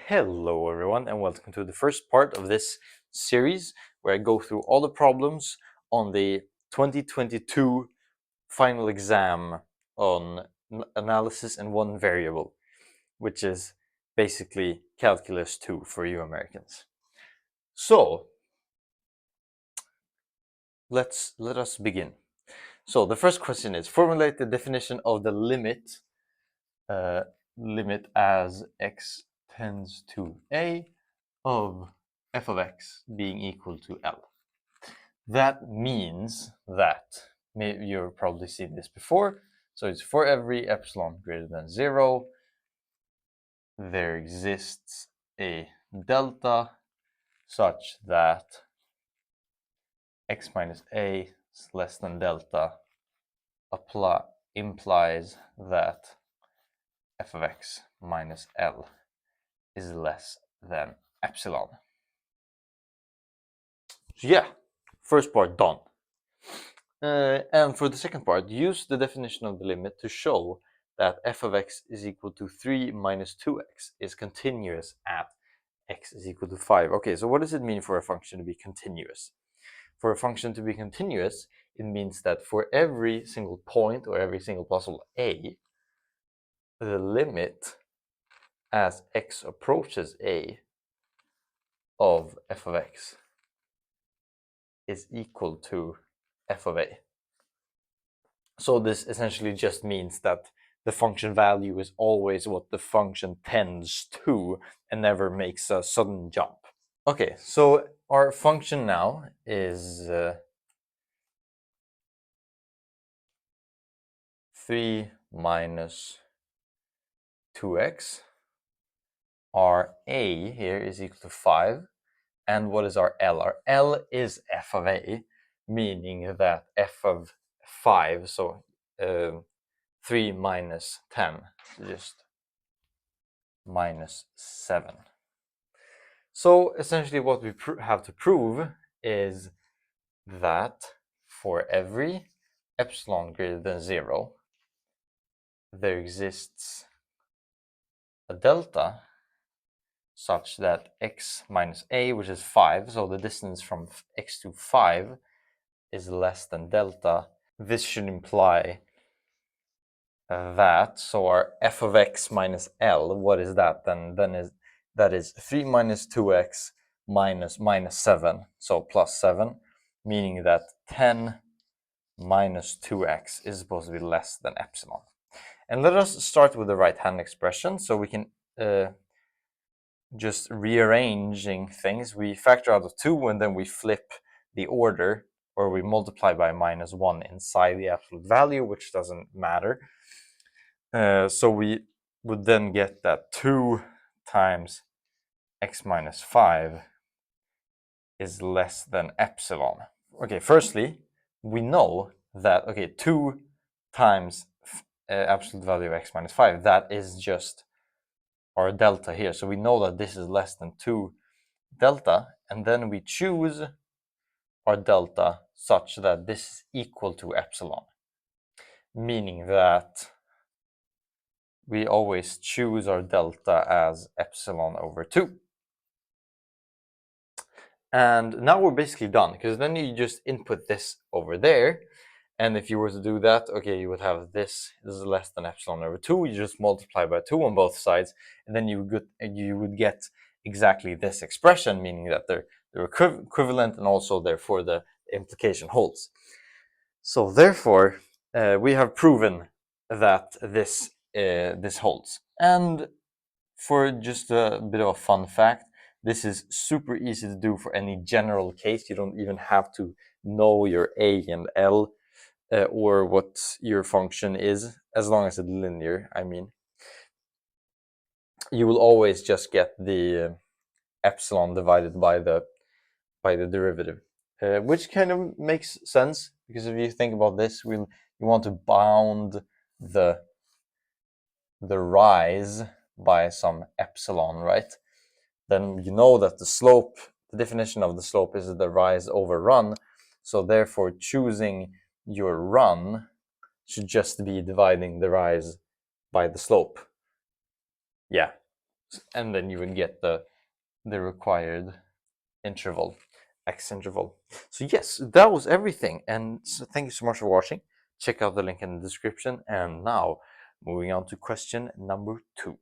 Hello everyone and welcome to the first part of this series where I go through all the problems on the 2022 final exam on analysis and one variable, which is basically Calculus 2 for you Americans. So let us begin. So the first question is formulate the definition of the limit as x tends to a of f of x being equal to L. That means that, maybe you've probably seen this before, so it's for every epsilon greater than 0, there exists a delta such that x minus a is less than delta implies that f of x minus L is less than epsilon. So yeah, first part done. And for the second part, use the definition of the limit to show that f of x is equal to 3 minus 2x is continuous at x is equal to 5. Okay, so what does it mean for a function to be continuous? For a function to be continuous, it means that for every single point or every single possible a, the limit as x approaches a of f of x is equal to f of a. So this essentially just means that the function value is always what the function tends to and never makes a sudden jump. Okay, so our function now is 3 minus 2x. Our a here is equal to 5. And what is our L? Our L is f of a, meaning that f of 5, so 3 minus 10, just minus 7. So essentially what we have to prove is that for every epsilon greater than 0, there exists a delta such that x minus a, which is 5, so the distance from x to 5 is less than delta. This should imply that, so our f of x minus L, what is that then? That is 3 minus 2x minus 7, so plus 7, meaning that 10 minus 2x is supposed to be less than epsilon. And let us start with the right-hand expression, so we can just rearranging things. We factor out of 2 and then we flip the order, or we multiply by minus 1 inside the absolute value, which doesn't matter. So we would then get that 2 times x minus 5 is less than epsilon. Okay, firstly, we know that, okay, 2 times absolute value of x minus 5, that is just our delta here. So we know that this is less than 2 delta, and then we choose our delta such that this is equal to epsilon, meaning that we always choose our delta as epsilon over 2. And now we're basically done, because then you just input this over there, and if you were to do that, okay, you would have this is less than epsilon over 2. You just multiply by 2 on both sides, and then you would get exactly this expression, meaning that they're equivalent, and also therefore the implication holds. So therefore, we have proven that this holds. And for just a bit of a fun fact, this is super easy to do for any general case. You don't even have to know your a and L or what your function is, as long as it's linear. I mean, you will always just get the epsilon divided by the derivative, which kind of makes sense, because if you think about this, you want to bound the rise by some epsilon, right? Then you know that the slope, the definition of the slope is the rise over run, so therefore choosing your run should just be dividing the rise by the slope. Yeah, and then you would get the required interval, x interval. So yes, that was everything, and so thank you so much for watching. Check out the link in the description, and now moving on to question number 2.